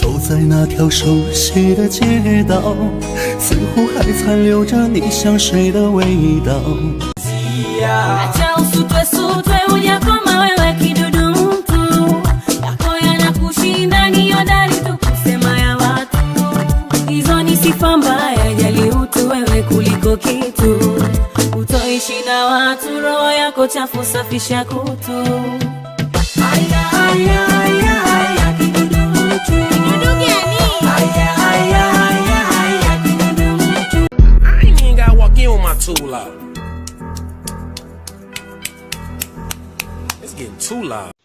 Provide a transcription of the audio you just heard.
走在那条熟悉的街道，似乎还残留着你香水的味道。Acha usutwe sutwe hujakoma wewe kidudu mtu, yako yanakushinda ni hodari tu kusema ya watu. Hizo ni sifa mbaya, jali utu wewe kuliko kitu. Utoishi na watu, roho yako chafu safisha kutu. Aya aya aya aya kidudu mtu. Kidudu gani? Aya aya aya aya kidudu mtu. I ain't even gotta walk in with my tool out. It's getting too loud.